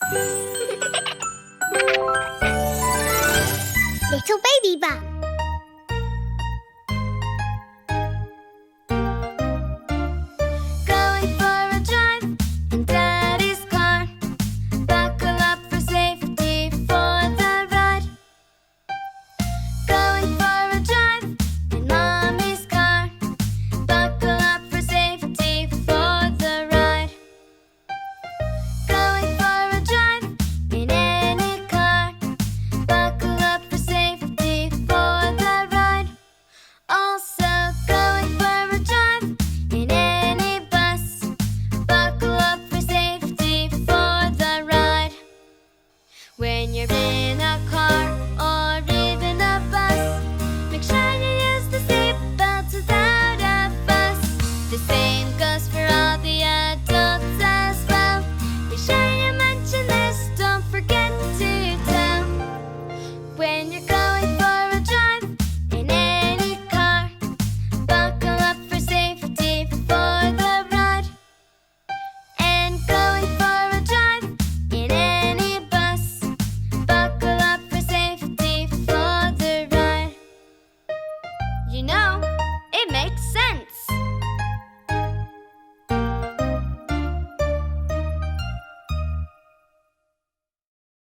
Little Baby Bum. Going for a drive in Daddy's car. Buckle up for safety for the ride. Going for a drive in Mommy's car. Buckle up for safety for the ride. Going for a drive in any car. Buckle up for safety for the ride. Also going for a drive in any bus. Buckle up for safety for the ride. When you're big